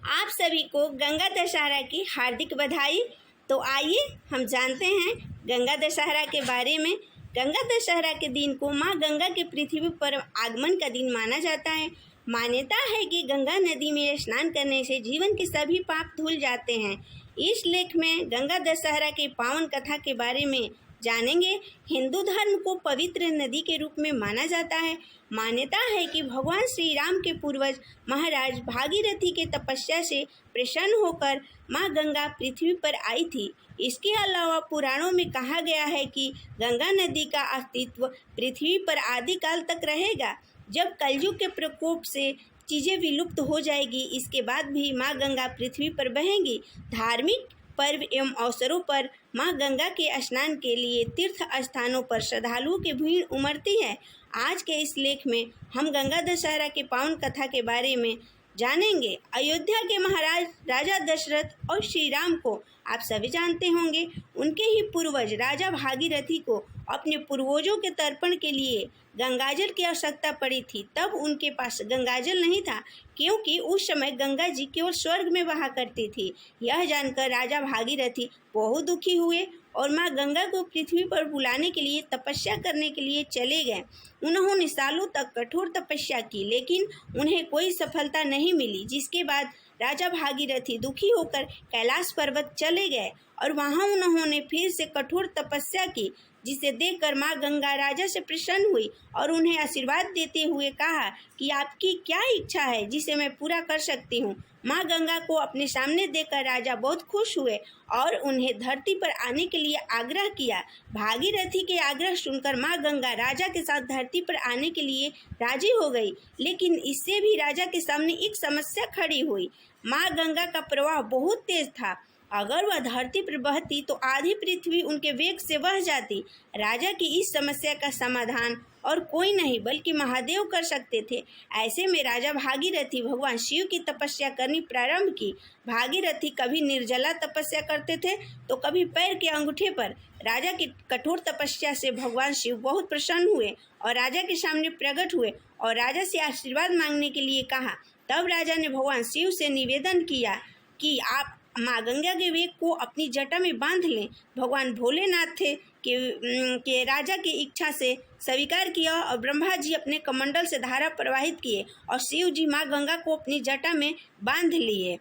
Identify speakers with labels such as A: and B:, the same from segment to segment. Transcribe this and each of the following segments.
A: आप सभी को गंगा दशहरा की हार्दिक बधाई। तो आइए हम जानते हैं गंगा दशहरा के बारे में। गंगा दशहरा के दिन को माँ गंगा के पृथ्वी पर आगमन का दिन माना जाता है। मान्यता है कि गंगा नदी में स्नान करने से जीवन के सभी पाप धुल जाते हैं। इस लेख में गंगा दशहरा की पावन कथा के बारे में जानेंगे। हिंदू धर्म को पवित्र नदी के रूप में माना जाता है। मान्यता है कि भगवान श्री राम के पूर्वज महाराज भागीरथी के तपस्या से प्रसन्न होकर माँ गंगा पृथ्वी पर आई थी। इसके अलावा पुराणों में कहा गया है कि गंगा नदी का अस्तित्व पृथ्वी पर आदिकाल तक रहेगा। जब कलयुग के प्रकोप से चीज़ें विलुप्त हो जाएगी, इसके बाद भी माँ गंगा पृथ्वी पर बहेंगी। धार्मिक पर्व एवं अवसरों पर माँ गंगा के स्नान के लिए तीर्थ स्थानों पर श्रद्धालुओं की भीड़ उमड़ती है। आज के इस लेख में हम गंगा दशहरा की पावन कथा के बारे में जानेंगे। अयोध्या के महाराज राजा दशरथ और श्री राम को आप सभी जानते होंगे। उनके ही पूर्वज राजा भागीरथी को अपने पूर्वजों के तर्पण के लिए गंगाजल की आवश्यकता पड़ी थी। तब उनके पास गंगाजल नहीं था, क्योंकि उस समय गंगा जी केवल स्वर्ग में बहा करती थी। यह जानकर राजा भागीरथी बहुत दुखी हुए और माँ गंगा को पृथ्वी पर बुलाने के लिए तपस्या करने के लिए चले गए। उन्होंने सालों तक कठोर तपस्या की, लेकिन उन्हें कोई सफलता नहीं मिली। जिसके बाद राजा भागीरथी दुखी होकर कैलाश पर्वत चले गए और वहां उन्होंने फिर से कठोर तपस्या की, जिसे देखकर माँ गंगा राजा से प्रसन्न हुई और उन्हें आशीर्वाद देते हुए कहा कि आपकी क्या इच्छा है जिसे मैं पूरा कर सकती हूँ। माँ गंगा को अपने सामने देखकर राजा बहुत खुश हुए और उन्हें धरती पर आने के लिए आग्रह किया। भागीरथी के आग्रह सुनकर माँ गंगा राजा के साथ धरती पर आने के लिए राजी हो गई, लेकिन इससे भी राजा के सामने एक समस्या खड़ी हुई। माँ गंगा का प्रवाह बहुत तेज था। अगर वह धरती पर बहती तो आधी पृथ्वी उनके वेग से बह जाती। राजा की इस समस्या का समाधान और कोई नहीं बल्कि महादेव कर सकते थे। ऐसे में राजा भागीरथी भगवान शिव की तपस्या करनी प्रारंभ की। भागीरथी कभी निर्जला तपस्या करते थे तो कभी पैर के अंगूठे पर। राजा की कठोर तपस्या से भगवान शिव बहुत प्रसन्न हुए और राजा के सामने प्रकट हुए और राजा से आशीर्वाद मांगने के लिए कहा। तब राजा ने भगवान शिव से निवेदन किया कि आप माँ गंगा के वेग को अपनी जटा में बांध लें। भगवान भोलेनाथ थे कि राजा की इच्छा से स्वीकार किया और ब्रह्मा जी अपने कमंडल से धारा प्रवाहित किए और शिव जी माँ गंगा को अपनी जटा में बांध लिए।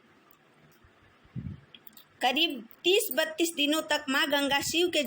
A: करीब 30-32 दिनों तक माँ गंगा शिव के